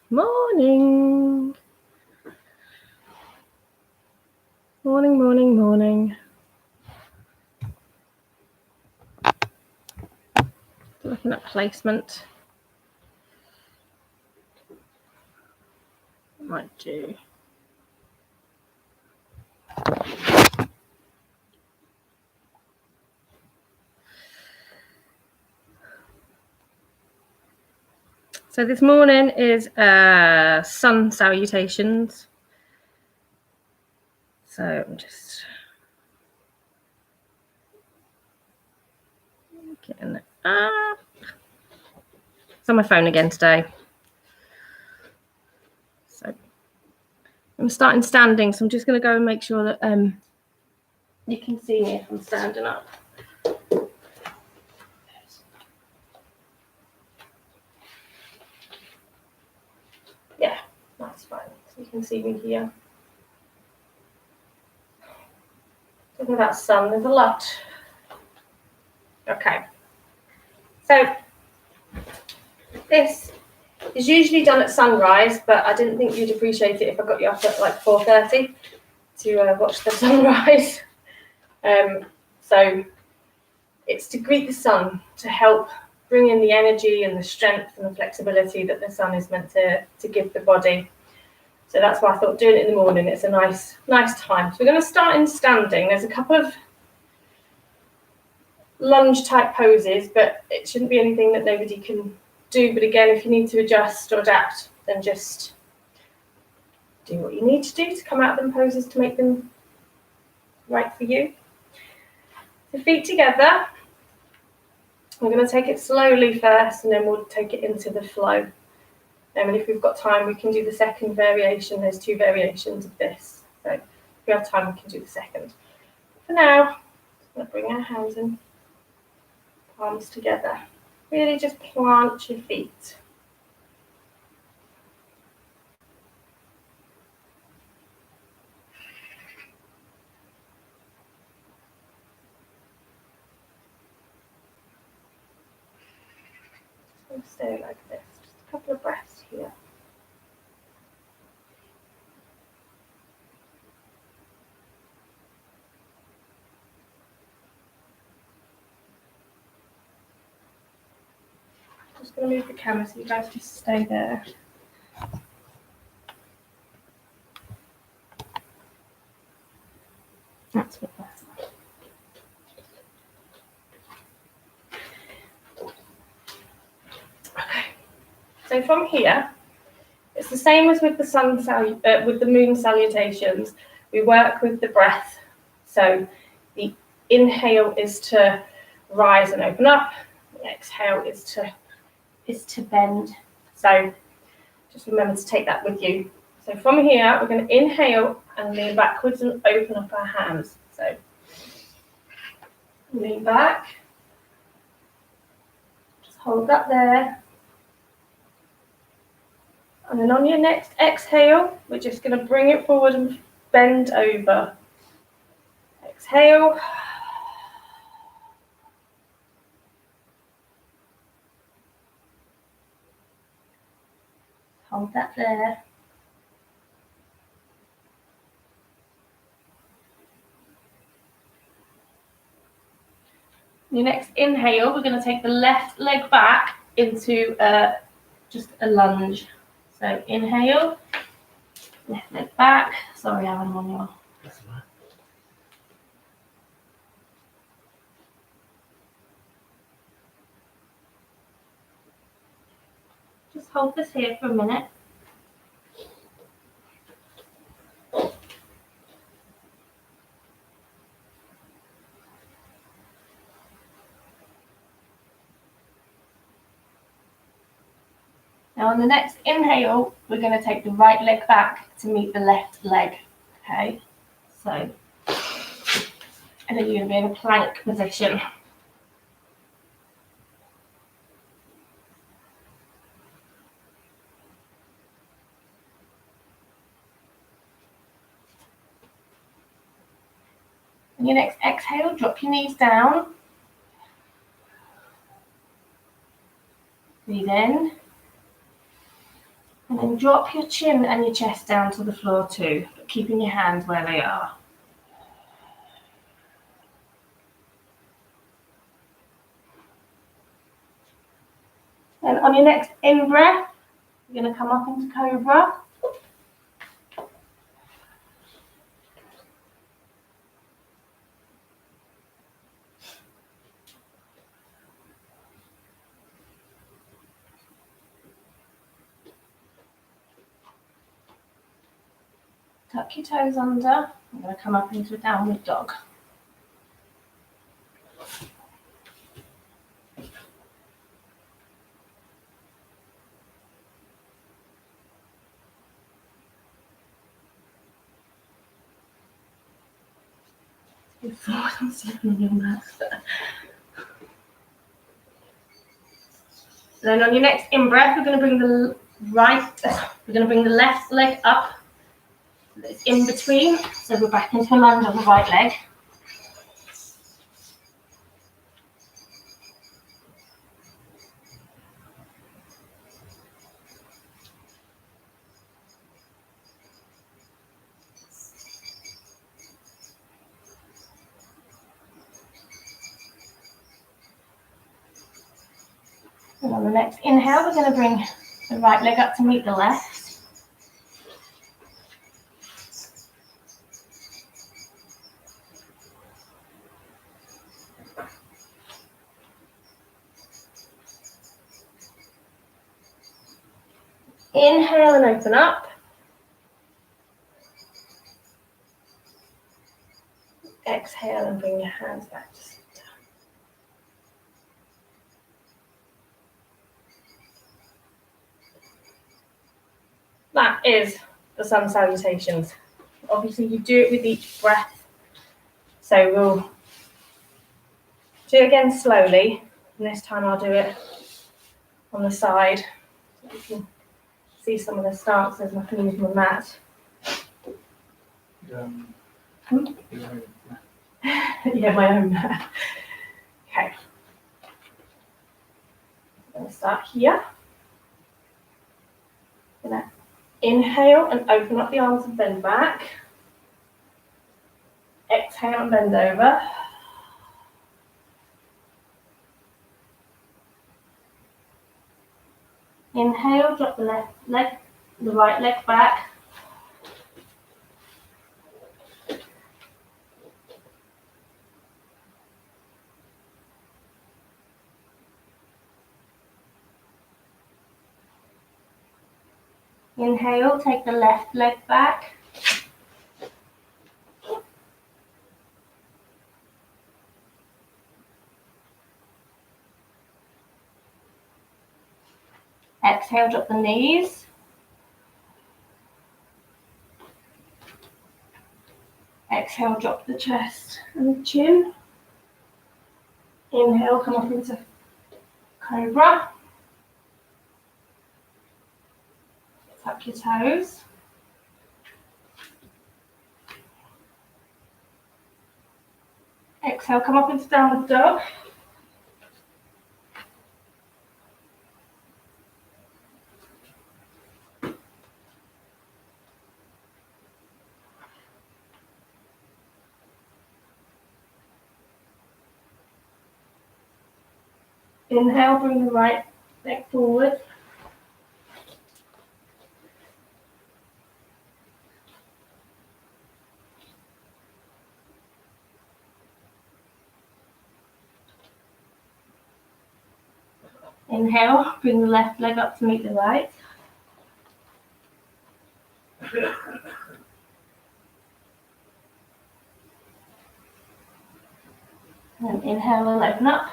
Morning. Morning, morning, morning. Looking at placement. Might do. So this morning is sun salutations. So I'm just getting up. It's on my phone again today. So I'm starting standing, so I'm just going to go and make sure that you can see me if I'm standing up. Yeah, that's fine. So you can see me here. Talking about sun, there's a lot. Okay. So this is usually done at sunrise, but I didn't think you'd appreciate it if I got you up at like 4:30 to watch the sunrise. So it's to greet the sun, to help bring in the energy and the strength and the flexibility that the sun is meant to give the body. So that's why I thought doing it in the morning, it's a nice time. So we're going to start in standing. There's a couple of lunge type poses, but it shouldn't be anything that nobody can do. But again, if you need to adjust or adapt, then just do what you need to do to come out of them poses to make them right for you. The feet together. We're going to take it slowly first, and then we'll take it into the flow. And if we've got time, we can do the second variation. There's 2 variations of this. So if we have time, we can do the second. For now, I'm going to bring our hands in, palms together. Really just plant your feet. Just going to stay like this. Just a couple of breaths here. Just going to move the camera so you guys just stay there. That's what that's like. Okay. So from here, it's the same as with the with the moon salutations. We work with the breath. So the inhale is to rise and open up. The exhale is to bend. So just remember to take that with you. So from here, we're going to inhale and lean backwards and open up our hands. So lean back. Just hold that there. And then on your next exhale, we're just going to bring it forward and bend over. Exhale. Hold that there. Your next inhale, we're going to take the left leg back into just a lunge. So inhale, left leg back. Sorry, Aaron, on your. That's right. Just hold this here for a minute. Now on the next inhale, we're going to take the right leg back to meet the left leg. Okay, so, and then you're going to be in a plank position. And your next exhale, drop your knees down. Breathe in. And then drop your chin and your chest down to the floor too, but keeping your hands where they are. And on your next in-breath, you're going to come up into Cobra. Tuck your toes under. I'm going to come up into a downward dog. I'm sleeping on your mat. Then on your next in-breath, we're going to bring the left leg up. It's in between, so we're back into a lunge on the right leg. And on the next inhale, we're going to bring the right leg up to meet the left. Inhale and open up. Exhale and bring your hands back to center. That is the sun salutations. Obviously, you do it with each breath. So we'll do it again slowly. And this time I'll do it on the side. So you can see some of the stances and I can use my mat. Yeah, my own mat. Okay. I'm going to start here. I'm going to inhale and open up the arms and bend back. Exhale and bend over. Inhale, drop the the right leg back. Inhale, take the left leg back. Exhale, drop the knees. Exhale, drop the chest and the chin. Inhale, come up into Cobra. Tuck your toes. Exhale, come up into downward dog. Inhale, bring the right leg forward. Inhale, bring the left leg up to meet the right. And inhale and open up.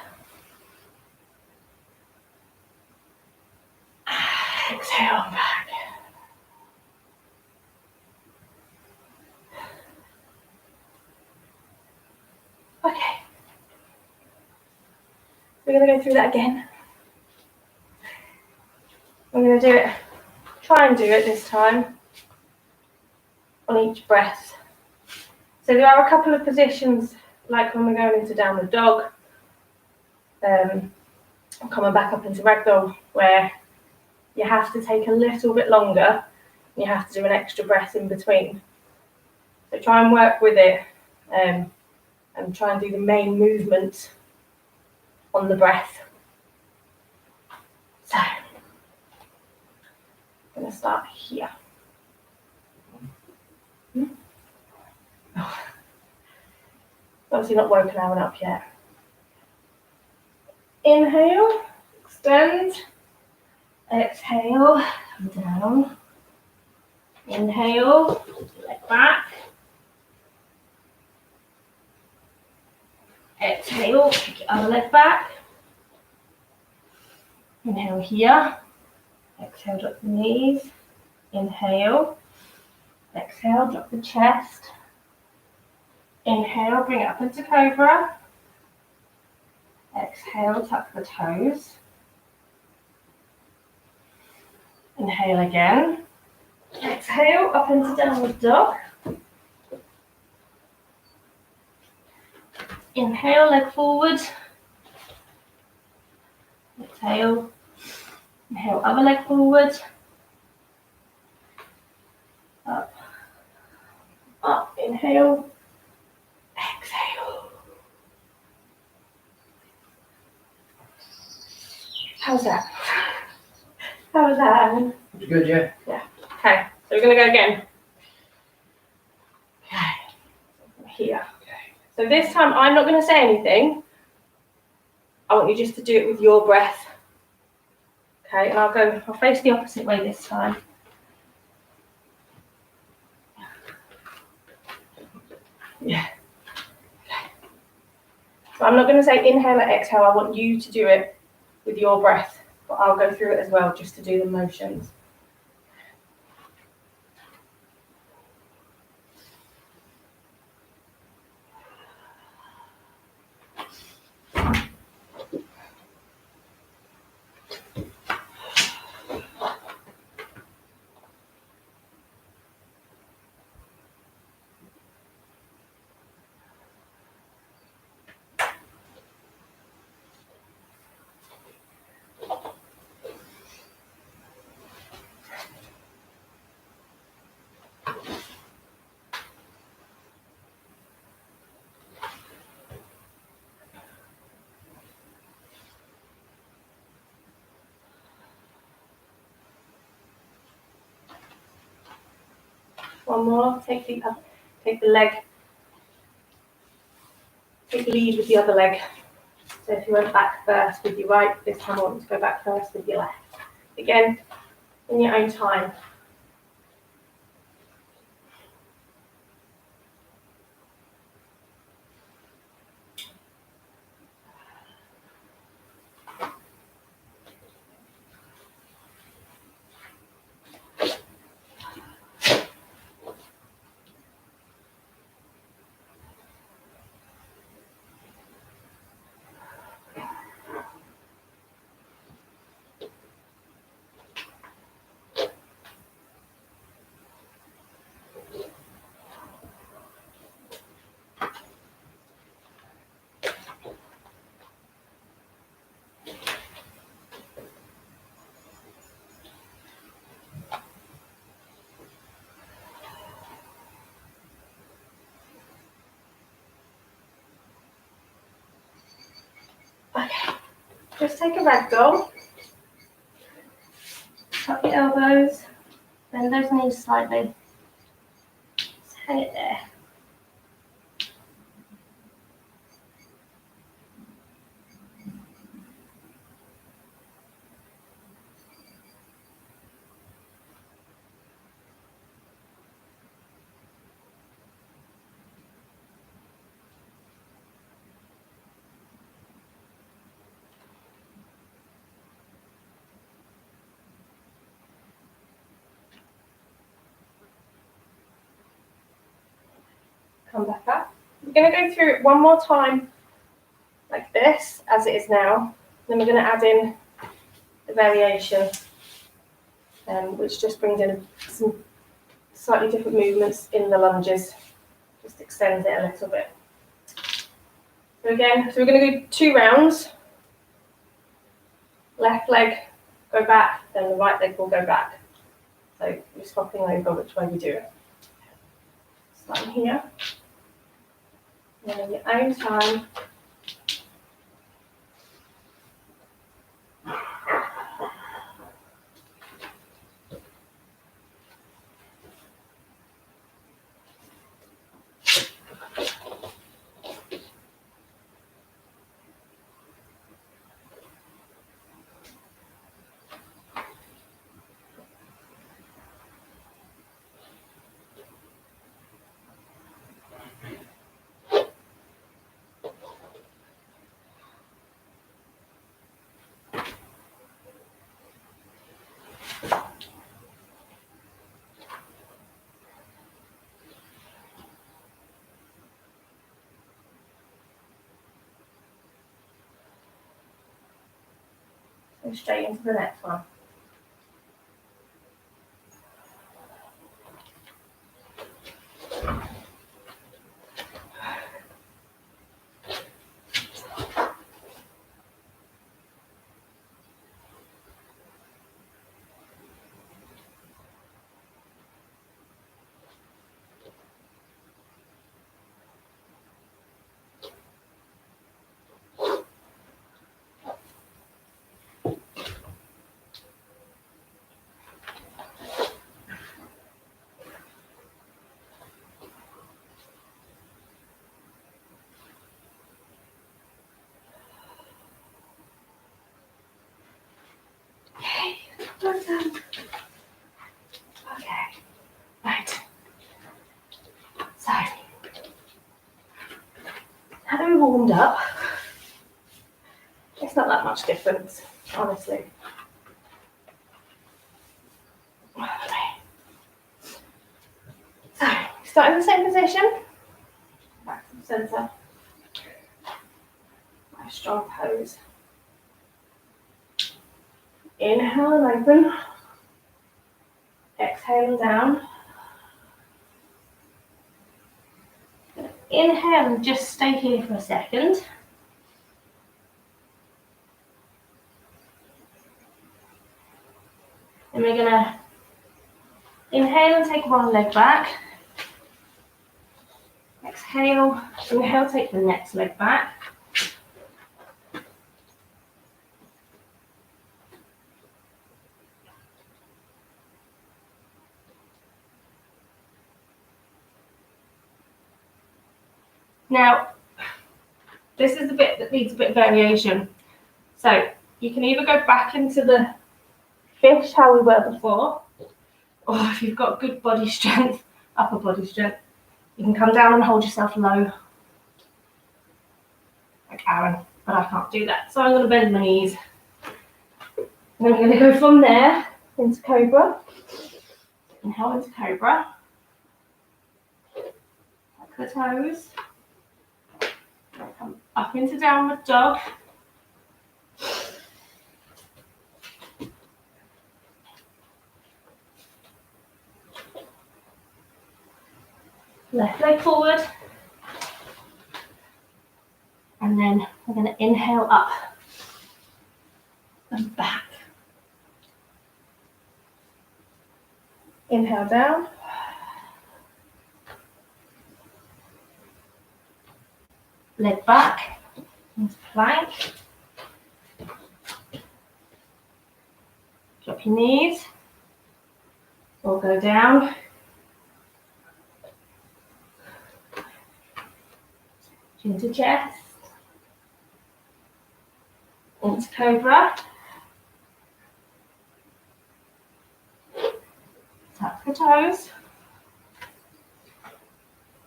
Exhale and back. Okay. We're going to go through that again. I'm going to do it, try and do it this time on each breath. So there are a couple of positions, like when we're going into downward dog, coming back up into ragdoll, where you have to take a little bit longer. You have to do an extra breath in between. So try and work with it and try and do the main movement on the breath. So I'm going to start here. Oh. Obviously not woken Alan up yet. Inhale, extend. Exhale, come down. Inhale, leg back. Exhale, kick your other leg back. Inhale here. Exhale, drop the knees. Inhale. Exhale, drop the chest. Inhale, bring it up into cobra. Exhale, tuck the toes. Inhale again. Exhale, up into downward dog. Inhale, leg forward. Exhale. Inhale, other leg forward. Up. Up. Inhale. Exhale. How's that? How was that, Alan? It's good, yeah? Yeah. Okay, so we're going to go again. Okay. Here. Okay. So this time I'm not going to say anything. I want you just to do it with your breath. Okay, and I'll face the opposite way this time. Yeah. Okay. So I'm not going to say inhale and exhale. I want you to do it with your breath. But I'll go through it as well just to do the motions. One more. Take the leg. Take the lead with the other leg. So if you went back first with your right, this time I want to go back first with your left. Again, in your own time. Okay, just take a ragdoll. Tuck your elbows, bend those knees slightly. Just hang it there. Come back up. We're going to go through it one more time like this, as it is now. Then we're going to add in the variation, which just brings in some slightly different movements in the lunges. Just extends it a little bit. So again, we're going to do 2 rounds. Left leg go back, then the right leg will go back. So you're swapping over which way you do it. Starting here. And in your own time, go straight into the next one. Okay, well done. Okay, right. So, now that we've warmed up, it's not that much difference, honestly. Okay. So, start in the same position, back to the centre. Nice strong pose. Inhale and open. Exhale down. Inhale and just stay here for a second. And we're gonna inhale and take one leg back. Exhale, inhale, take the next leg back. Now, this is the bit that needs a bit of variation. So you can either go back into the fish how we were before, or if you've got good body strength, upper body strength, you can come down and hold yourself low, like Aaron, but I can't do that. So I'm going to bend my knees. And then I'm going to go from there into Cobra. Inhale into Cobra. Tuck the toes. Come up into Downward Dog. Left leg forward. And then we're going to inhale up and back. Inhale down. Leg back into plank. Drop your knees or go down. Into chest. Into Cobra. Tuck the toes.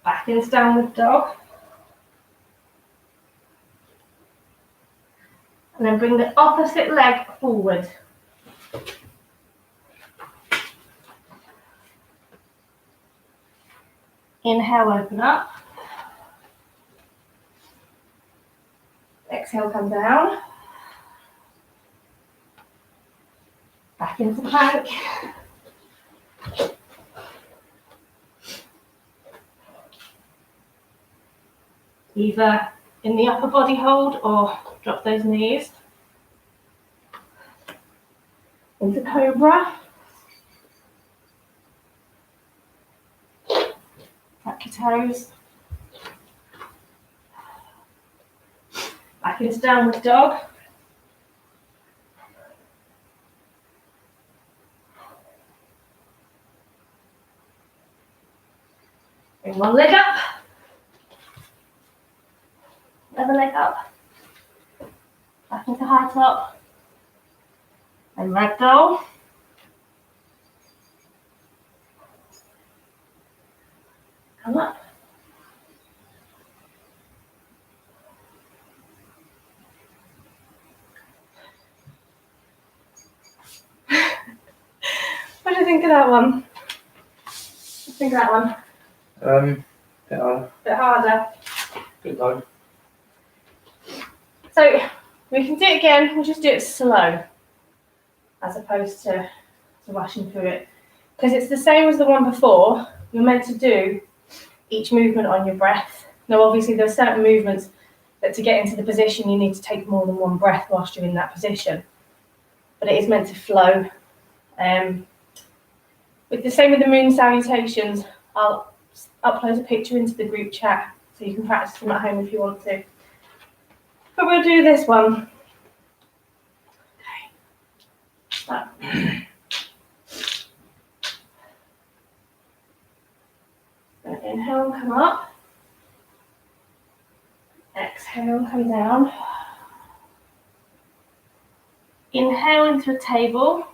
Back into Downward Dog. And then bring the opposite leg forward. Inhale, open up. Exhale, come down. Back into plank. Either in the upper body hold or drop those knees. into cobra. Tuck your toes. Back into downward dog. Bring one leg up. Other leg up. Back into high top. And ragdoll. Come up. What do you think of that one? What do you think of that one? Bit harder. Good though. So we can do it again, we'll just do it slow as opposed to rushing through it. Because it's the same as the one before, you're meant to do each movement on your breath. Now obviously there are certain movements that to get into the position you need to take more than one breath whilst you're in that position. But it is meant to flow. With the same with the moon salutations, I'll upload a picture into the group chat so you can practice them at home if you want to. But we'll do this one. Okay. Inhale, come up. Exhale, come down. Inhale into a table.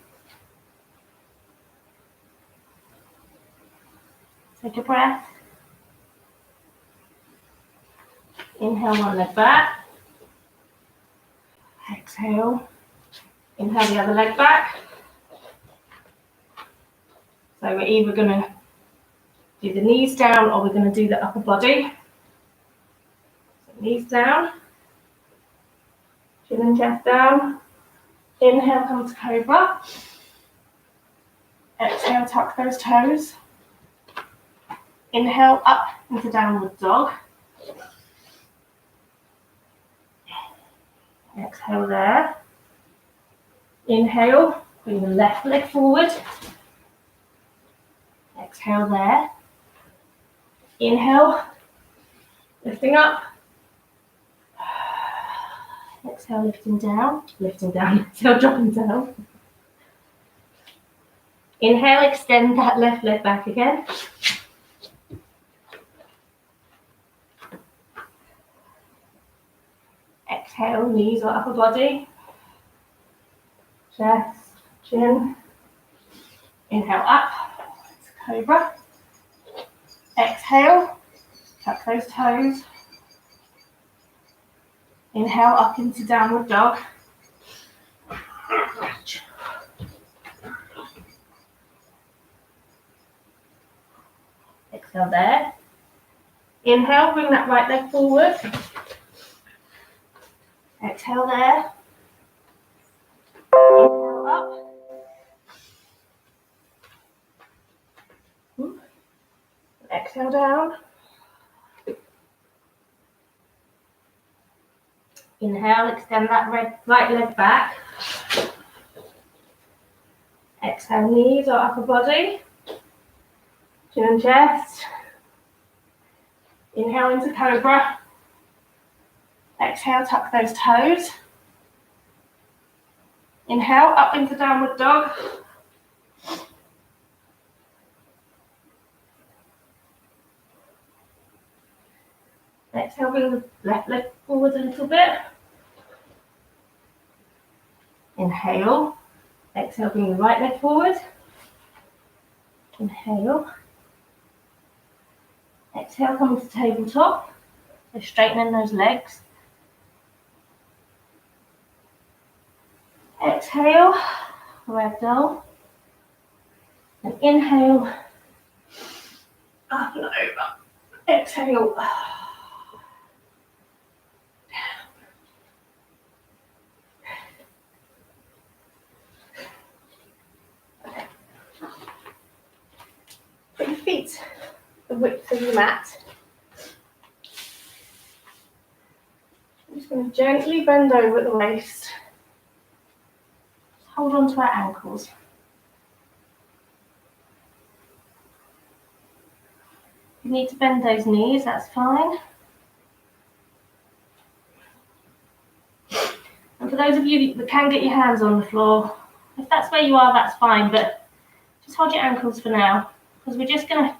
Take a breath. Inhale, one leg back. Exhale. Inhale the other leg back. So we're either going to do the knees down or we're going to do the upper body. So knees down. Chin and chest down. Inhale, come to cobra. Exhale, tuck those toes. Inhale, up into downward dog. Exhale there. Inhale, bring the left leg forward. Exhale there. Inhale, lifting up. Exhale, lifting down. Exhale, dropping down. Inhale, extend that left leg back again. Exhale, knees or upper body. Chest, chin. Inhale up, it's cobra. Exhale, tuck those toes. Inhale up into downward dog. Exhale there. Inhale, bring that right leg forward. Exhale there. Inhale up. Exhale down. Inhale, extend that right leg back. Exhale, knees or upper body. Chin and chest. Inhale into cobra. Exhale, tuck those toes. Inhale, up into downward dog. Exhale, bring the left leg forward a little bit. Inhale. Exhale, bring the right leg forward. Inhale. Exhale, come to tabletop. So straightening those legs. Exhale, ragdoll. And inhale, up and over. Exhale. Put your feet the width of your mat. I'm just going to gently bend over at the waist. hold on to our ankles. If you need to bend those knees, that's fine. And for those of you that can get your hands on the floor, if that's where you are, that's fine, but just hold your ankles for now, because we're just going to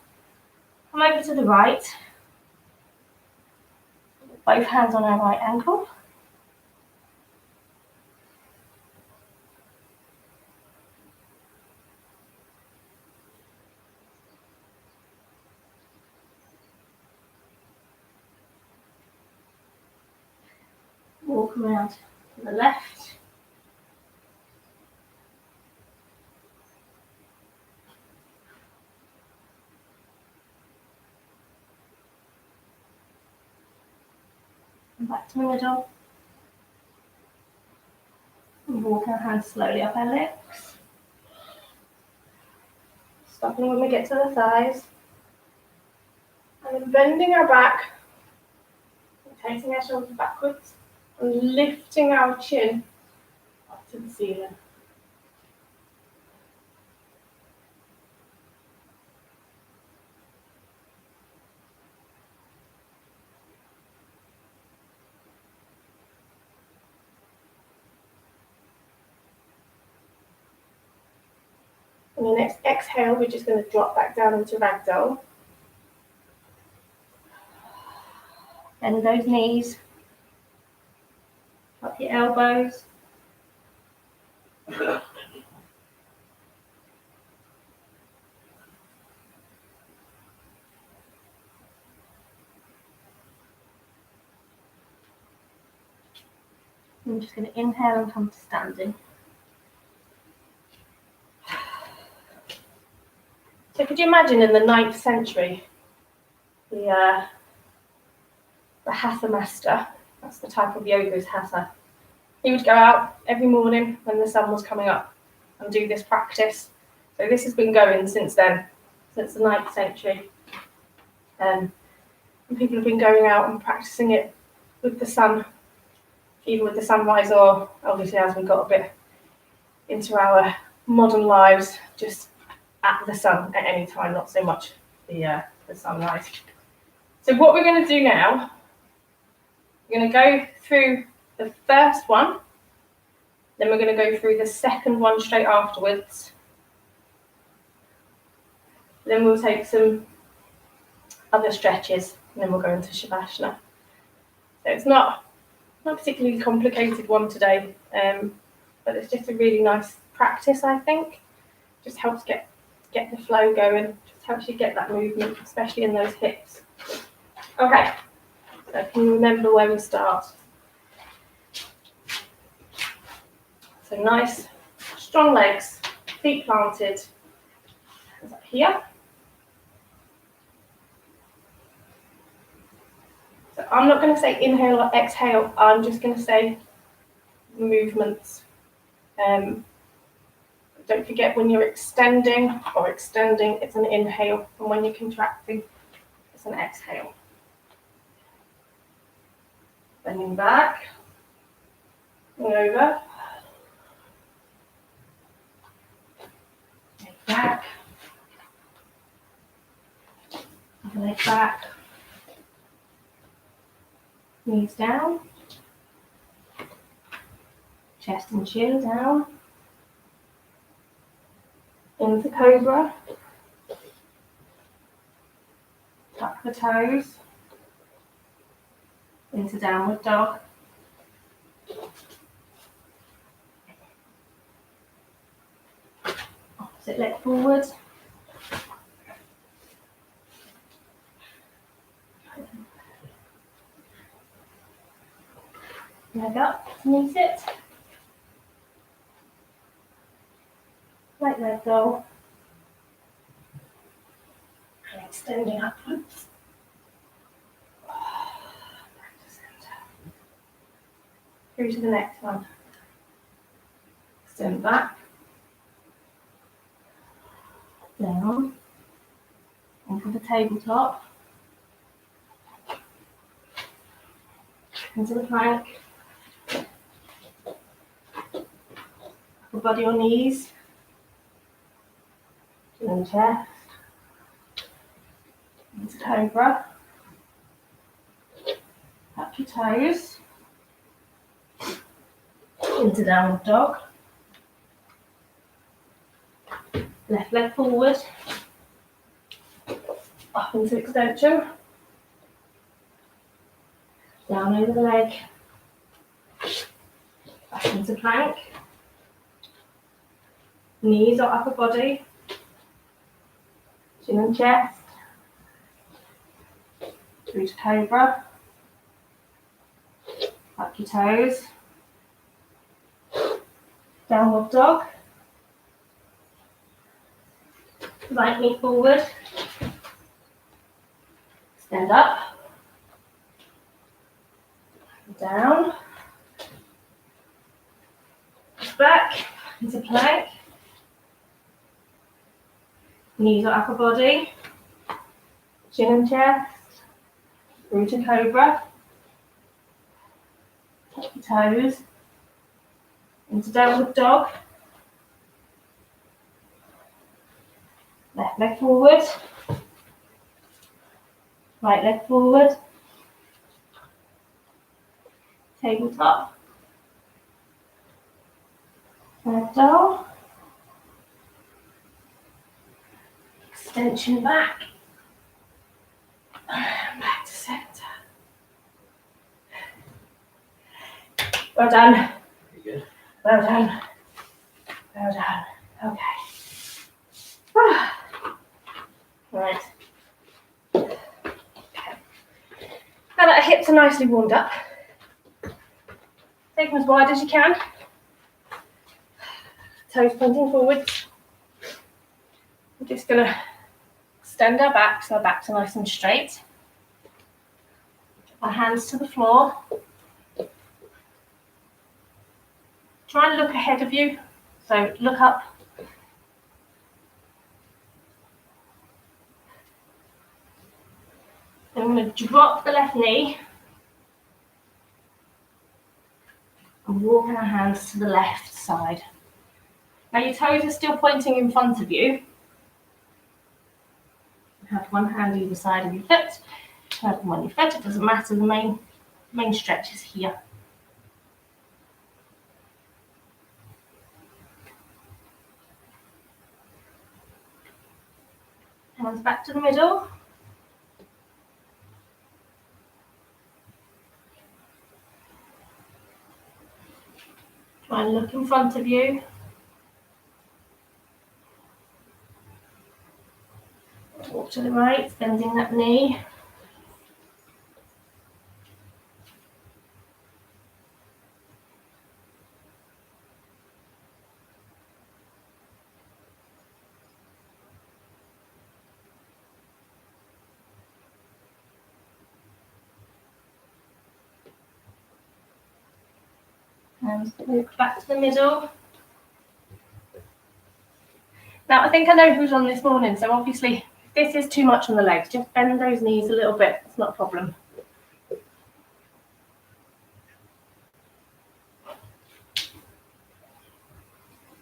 come over to the right, both hands on our right ankle. Walk around to the left. And back to the middle. And walk our hands slowly up our legs. Stopping when we get to the thighs. And then bending our back. Rotating our shoulders backwards. And lifting our chin up to the ceiling. On the next exhale, we're just going to drop back down into ragdoll. Bend those knees. Up your elbows. I'm just going to inhale and come to standing. So could you imagine in the 9th century, the Hatha master, that's the type of yoga is Hatha, he would go out every morning when the sun was coming up and do this practice. So this has been going since then, since the 9th century. And people have been going out and practicing it with the sun, either with the sunrise or obviously as we got a bit into our modern lives, just at the sun at any time, not so much the sunrise. So what we're going to do now, we're going to go through the first one, then we're going to go through the second one straight afterwards. Then we'll take some other stretches, and then we'll go into Shavasana. So it's not a particularly complicated one today, but it's just a really nice practice, I think. Just helps get the flow going, just helps you get that movement, especially in those hips. Okay, so can you remember where we start? So nice, strong legs, feet planted, hands up here. So I'm not going to say inhale or exhale, I'm just going to say movements. Don't forget when you're extending, it's an inhale, and when you're contracting, it's an exhale. Bending back, and over, leg back, leg back, knees down, chest and chin down, into cobra, tuck the toes, into downward dog, opposite leg forward, leg up, knee sit, right leg go, and extending upwards. Back to center. Through to the next one. Extend back, down, into the tabletop, into the plank, upper body or knees, chin and chest, into cobra, up your toes, into downward dog, left leg forward, up into extension, down over the leg, back into plank, knees or upper body, chin and chest, through to cobra, up your toes, downward dog, right knee forward, stand up, down, back into plank, knees or upper body, chin and chest, through to cobra, tuck your toes, into downward dog, left leg forward, right leg forward, tabletop, down, extension back, and back to centre. Well done. Pretty good. Well done. Well done. Okay. Right. Okay. Now that our hips are nicely warmed up, take them as wide as you can. Toes pointing forwards. We're just going to extend our back so our backs are nice and straight. Our hands to the floor. Try and look ahead of you. So look up. Then I'm going to drop the left knee and walk our hands to the left side. Now your toes are still pointing in front of you. You have one hand either side of your foot. Have them on your foot, it doesn't matter, the main stretch is here. Hands back to the middle. Try and look in front of you. Walk to the right, bending that knee. And walk back to the middle. Now I think I know who's on this morning, so obviously if this is too much on the legs, just bend those knees a little bit, it's not a problem.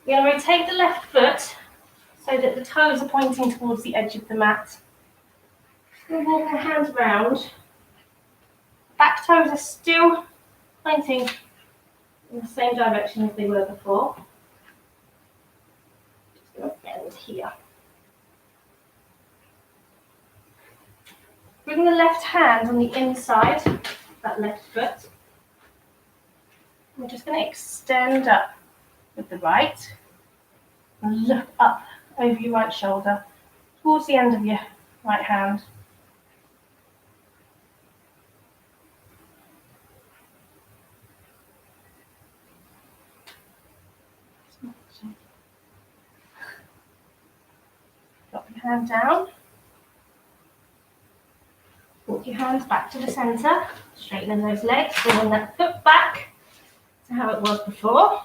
We're going to rotate the left foot so that the toes are pointing towards the edge of the mat. We'll walk our hands round. Back toes are still pointing in the same direction as they were before. Just going to bend here. Bring the left hand on the inside of that left foot. We're just going to extend up with the right and look up over your right shoulder towards the end of your right hand. Drop your hand down. Walk your hands back to the centre, straightening those legs, bringing that foot back to how it was before.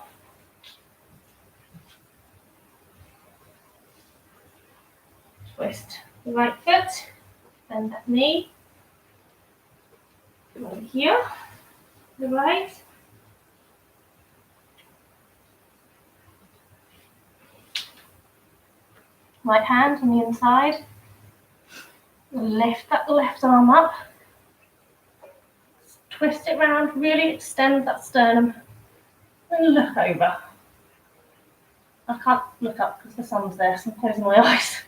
Twist the right foot, bend that knee. Come over here, the right. right hand on the inside. Lift that left arm up. Twist it round, really extend that sternum. And look over. I can't look up because the sun's there, so I'm closing my eyes.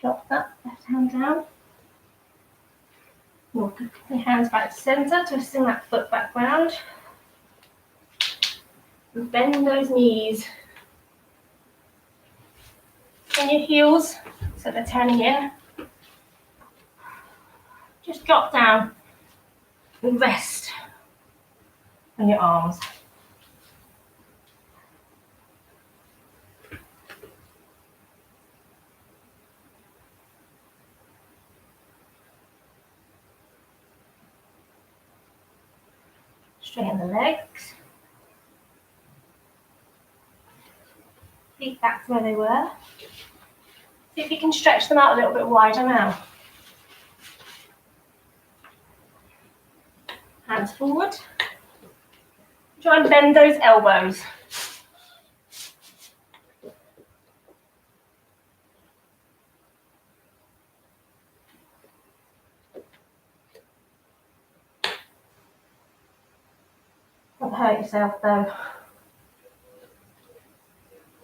Drop that left hand down. Walk your hands back to centre, twisting that foot back round. And bend those knees. Turn your heels so they're turning in. Just drop down and rest on your arms. Straighten the legs. Feet back to where they were. See if you can stretch them out a little bit wider now. Hands forward. Try and bend those elbows. Don't hurt yourself though.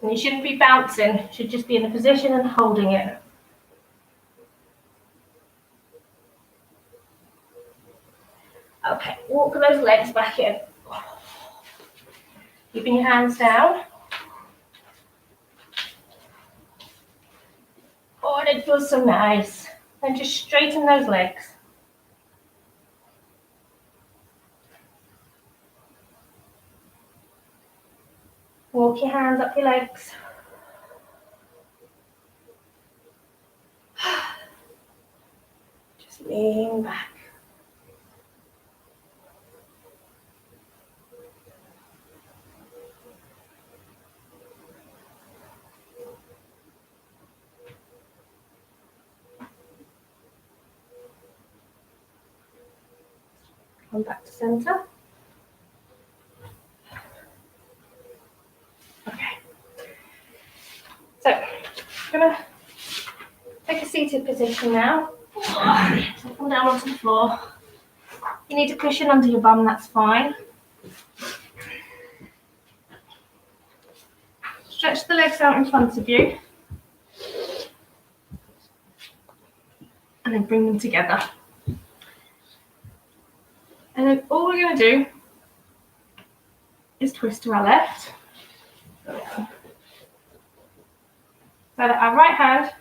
And you shouldn't be bouncing, you should just be in a position and holding it. Okay, walk those legs back in. Keeping your hands down. Oh, and it feels so nice. And just straighten those legs. Walk your hands up your legs. Just lean back. Come back to centre. Okay. So, I'm going to take a seated position now. So come down onto the floor. You need to cushion under your bum, that's fine. Stretch the legs out in front of you. And then bring them together. And then all we're going to do is twist to our left. So that our right hand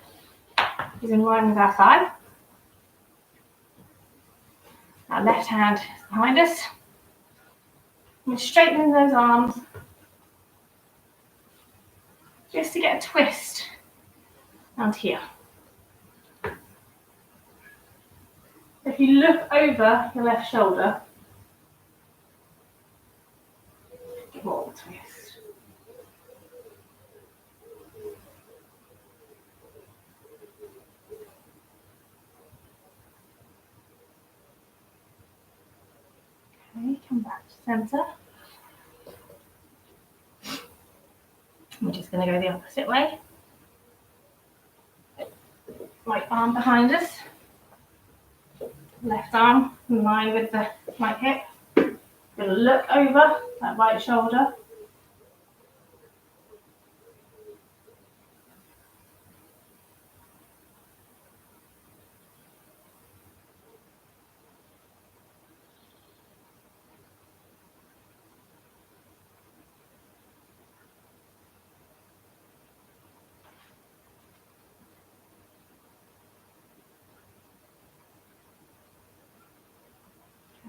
is in line with our thigh. Our left hand is behind us. We're straightening those arms just to get a twist around here. If you look over your left shoulder, give more of a twist. Okay, come back to centre. We're just going to go the opposite way. Right arm behind us. Left arm in line with the right hip. We're going to look over that right shoulder.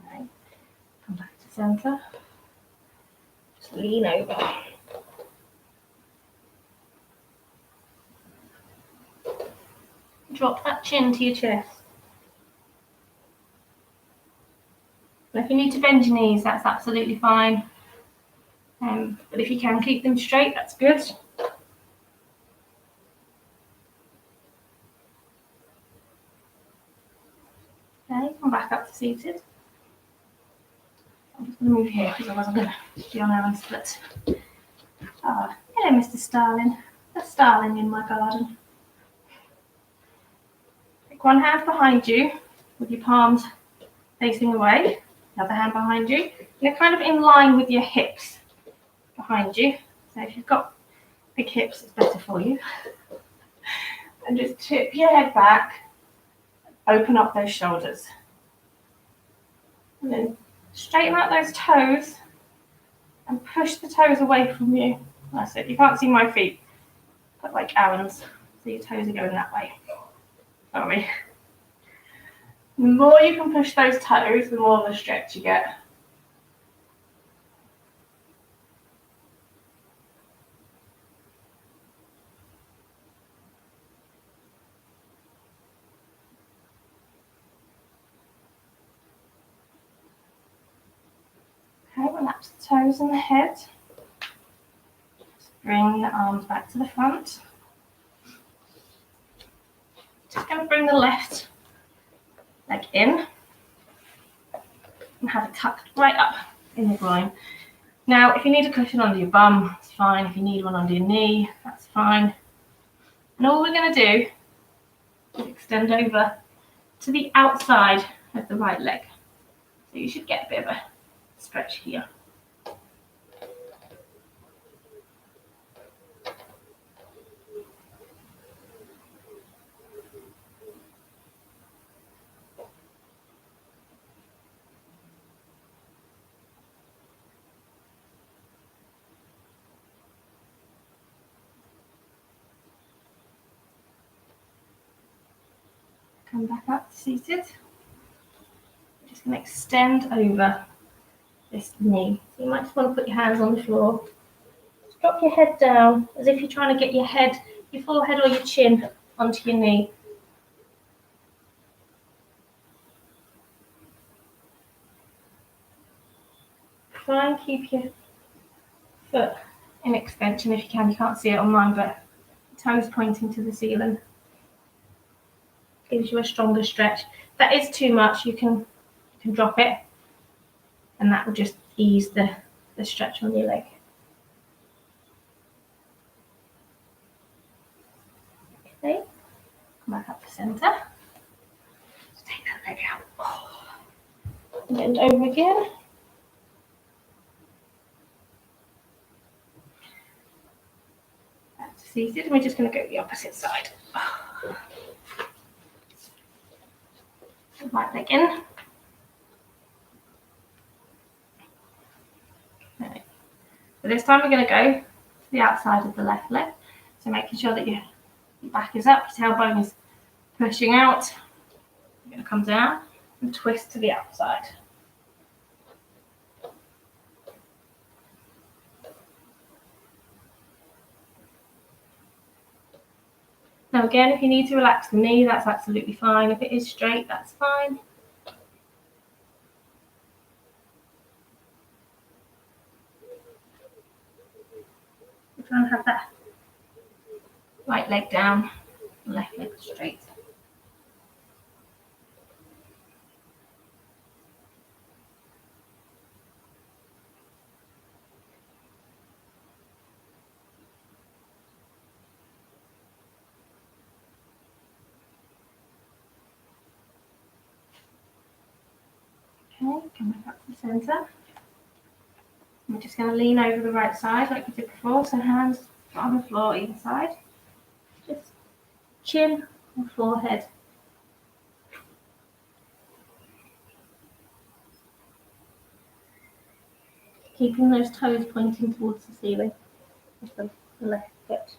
Okay. Come back to centre. Just lean over. Drop that chin to your chest. And if you need to bend your knees, that's absolutely fine. But if you can keep them straight, that's good. Okay, come back up to seated. I'm just going to move here because otherwise I'm going to be on our own split. Oh, hello, Mr. Starling. A starling in my garden. Take one hand behind you with your palms facing away. The other hand behind you. And they're kind of in line with your hips behind you. So if you've got big hips, it's better for you. And just tip your head back. Open up those shoulders. And then straighten out those toes and push the toes away from you. That's it. You can't see my feet, but like Aaron's. So your toes are going that way. Sorry. The more you can push those toes, the more of a stretch you get. Okay, relax the toes and the head. Just bring the arms back to the front. Just going to bring the left leg in and have it tucked right up in the groin. Now, if you need a cushion under your bum, it's fine. If you need one under your knee, that's fine. And all we're going to do is extend over to the outside of the right leg. So you should get a bit of a stretch here. Come back up to seated. I'm just going to extend over this knee. So you might just want to put your hands on the floor. Just drop your head down as if you're trying to get your head, your forehead or your chin onto your knee. Try and keep your foot in extension if you can. You can't see it on mine, but toes pointing to the ceiling. Gives you a stronger stretch. If that is too much, you can drop it, and that will just ease the stretch on your leg. Okay, come back up to centre. Just take that leg out. Oh. Bend over again. Back to seated, and we're just going to go the opposite side. Oh. Right leg in. Okay. So this time we're going to go to the outside of the left leg. So making sure that your back is up, your tailbone is pushing out. You're going to come down and twist to the outside. Now again, if you need to relax the knee, that's absolutely fine. If it is straight, that's fine. Try and have that right leg down, left leg straight. Okay, come back up to the centre. We're just going to lean over the right side like we did before, so hands on the floor either side. Just chin or forehead. Keeping those toes pointing towards the ceiling with the left foot.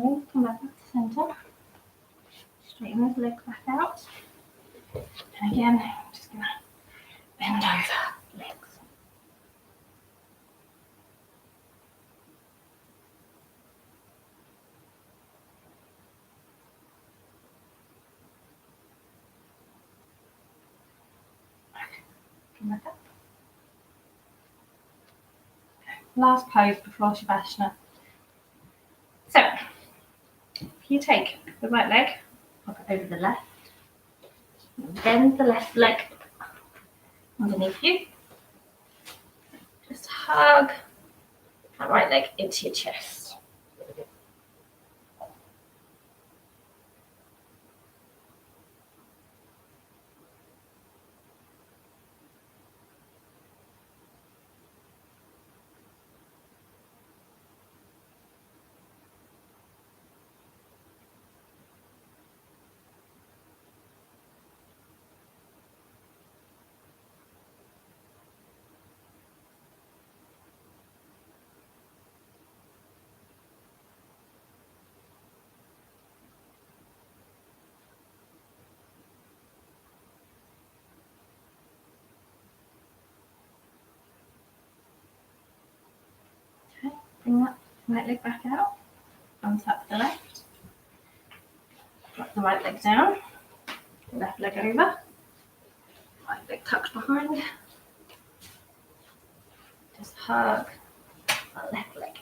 Okay, come back up to centre. Straighten those legs back out. And again, I'm just going to bend over legs. Come back up. Last pose before Shavasana. So, if you take the right leg, pop it over the left, bend the left leg underneath you. Just hug that right leg into your chest. Okay, bring that right leg back out, untap the left, drop the right leg down, left leg over, right leg tucked behind, just hug that left leg.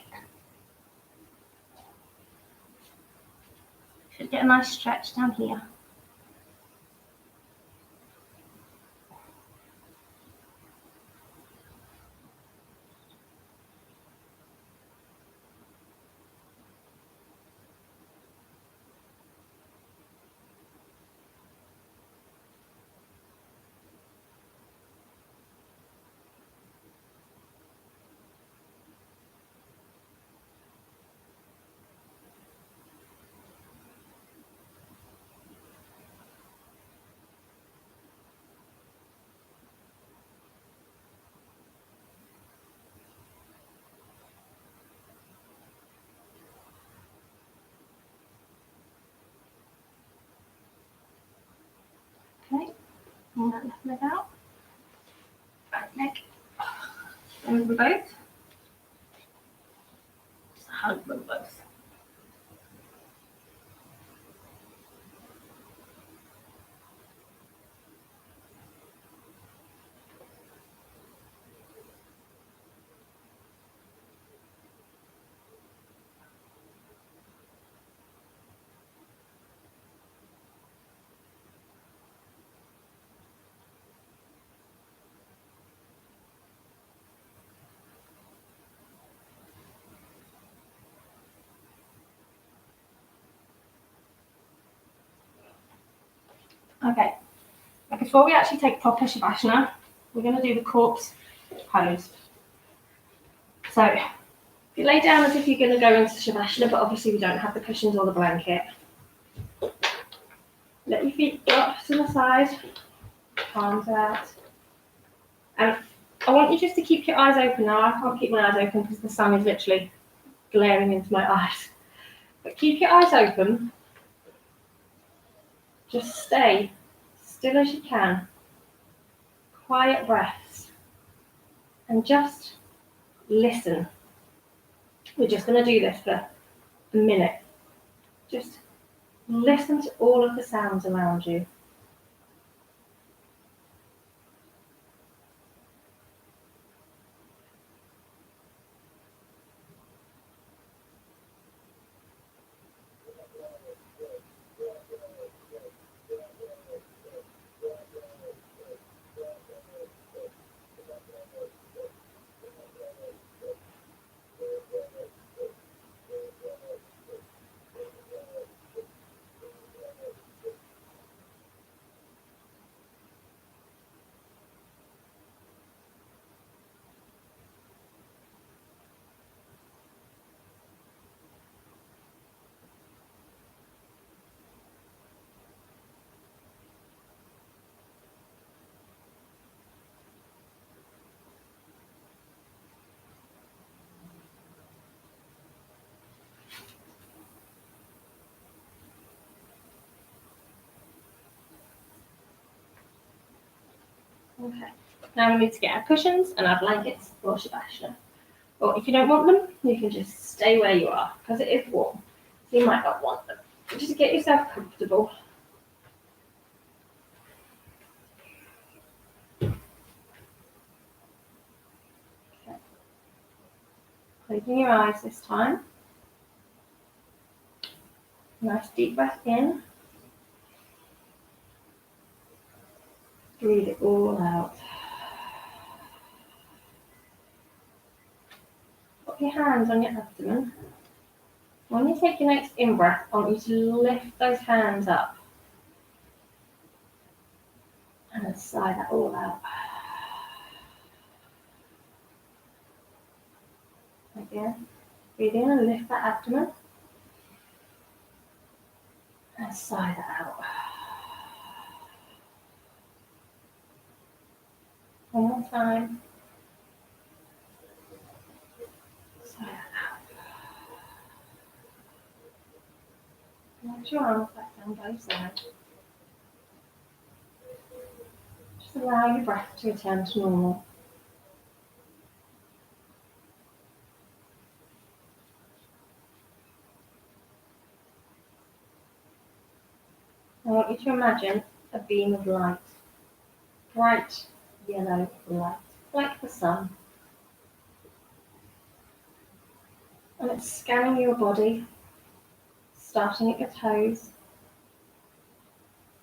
Should get a nice stretch down here. Okay, bring that left leg out, right leg over both, just hug them both. Okay, now before we actually take proper Shavasana, we're going to do the corpse pose. So, if you lay down as if you're going to go into Shavasana, but obviously we don't have the cushions or the blanket, let your feet drop to the side, palms out, and I want you just to keep your eyes open now. I can't keep my eyes open because the sun is literally glaring into my eyes. But keep your eyes open. Just stay still as you can. Quiet breaths. And just listen. We're just going to do this for a minute. Just listen to all of the sounds around you. Okay. Now we need to get our cushions and our blankets for Shabashna. Or if you don't want them, you can just stay where you are because it is warm. So you might not want them. Just get yourself comfortable. Okay. Closing your eyes this time. Nice deep breath in. Breathe it all out. Put your hands on your abdomen. When you take your next in-breath, I want you to lift those hands up. And then sigh that all out. Again. Breathe in and lift that abdomen. And sigh that out. One more time. Sigh that out. Let your arms back down both sides. Just allow your breath to return to normal. I want you to imagine a beam of light. Bright yellow light, like the sun. And it's scanning your body, starting at your toes,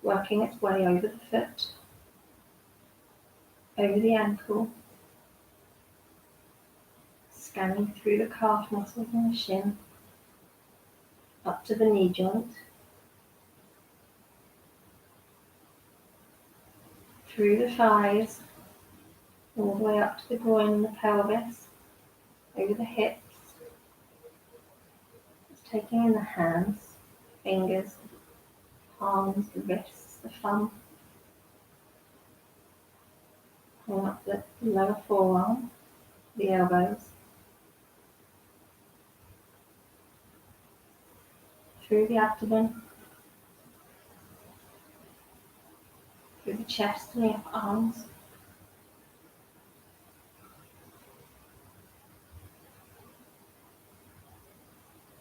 working its way over the foot, over the ankle, scanning through the calf muscles and the shin, up to the knee joint, through the thighs, all the way up to the groin and the pelvis, over the hips. It's taking in the hands, fingers, palms, the wrists, the thumb, pulling up the lower forearm, the elbows, through the abdomen, through the chest and the upper arms.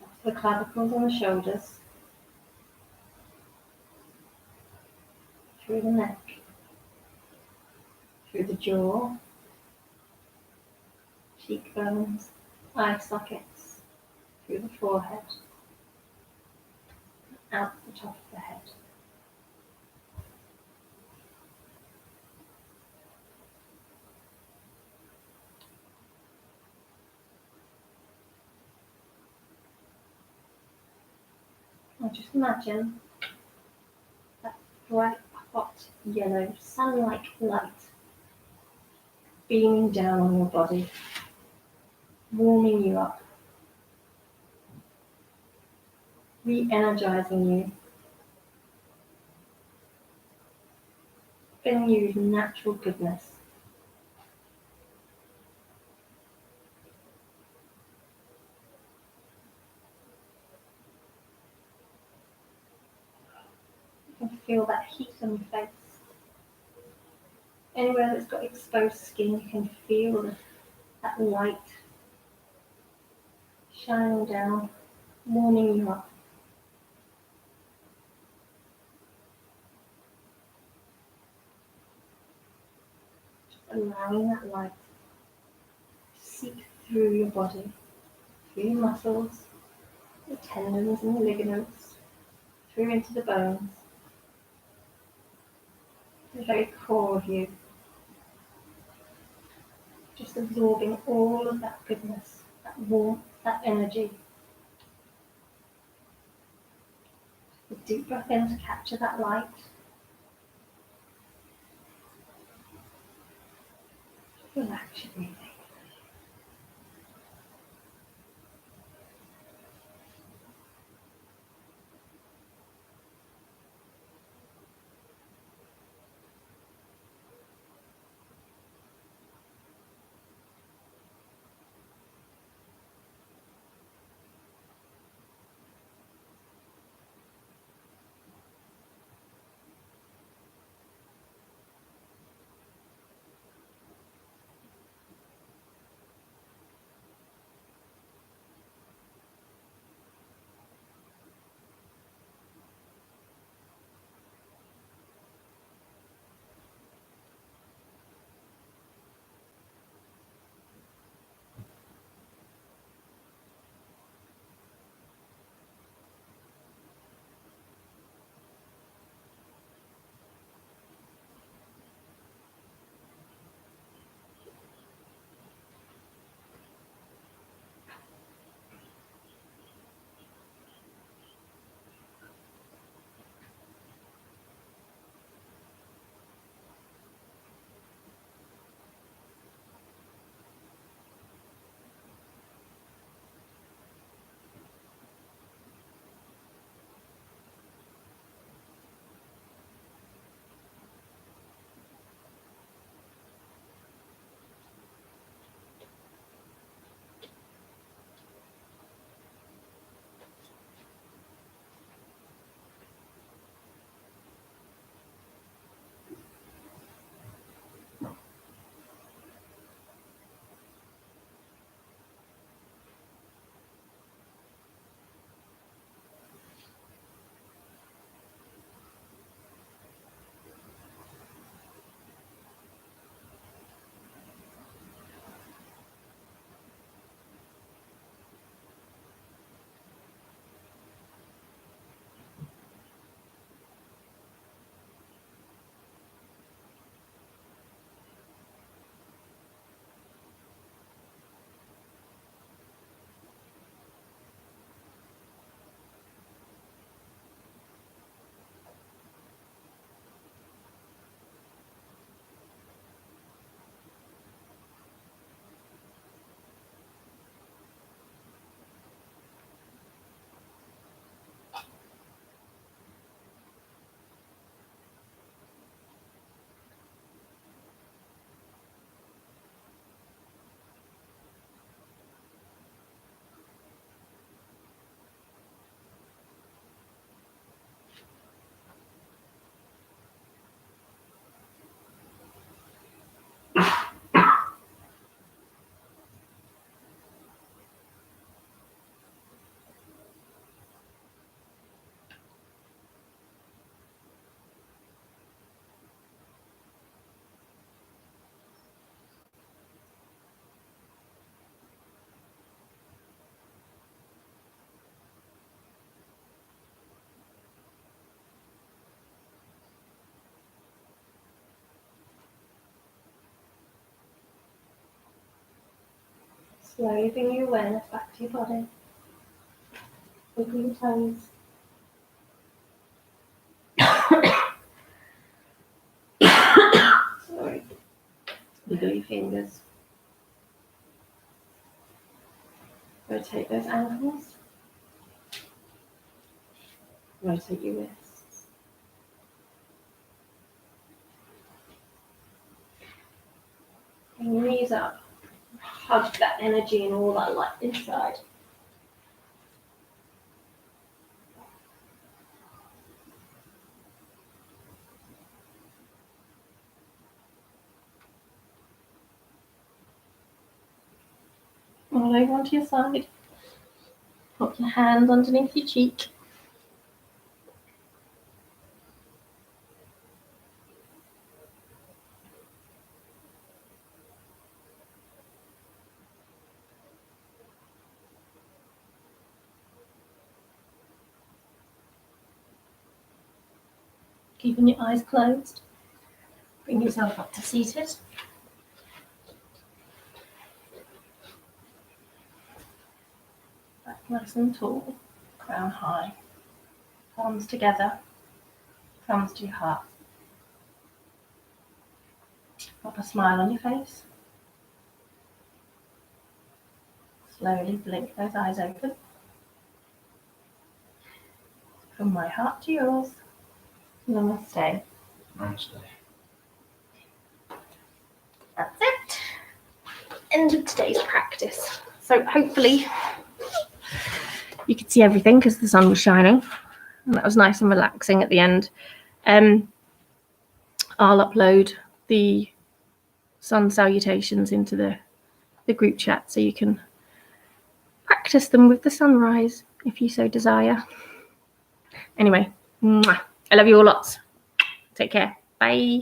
Up to the clavicles and the shoulders, through the neck, through the jaw, cheekbones, eye sockets, through the forehead, out the top of the head. Now just imagine that bright, hot, yellow, sun-like light beaming down on your body, warming you up, re-energizing you, filling you with natural goodness. You can feel that heat on your face. Anywhere that's got exposed skin, you can feel that light shining down, warming you up. Just allowing that light to seep through your body, through your muscles, the tendons and the ligaments, through into the bones, the very core of you. Just absorbing all of that goodness, that warmth, that energy. A deep breath in to capture that light. Relax your breathing. Slowly bring your awareness back to your body. Wiggle your toes. Sorry. Wiggle your fingers. Rotate those ankles. Rotate your wrists. Bring your knees up. Hug that energy and all that light inside. Roll over onto your side. Pop your hands underneath your cheek. Keeping your eyes closed. Bring yourself up to seated. Back nice and tall. Crown high. Palms together. Thumbs to your heart. Pop a smile on your face. Slowly blink those eyes open. From my heart to yours. Namaste. Namaste. That's it. End of today's practice. So hopefully you could see everything because the sun was shining. And that was nice and relaxing at the end. I'll upload the sun salutations into the group chat so you can practice them with the sunrise if you so desire. Anyway, I love you all lots. Take care. Bye.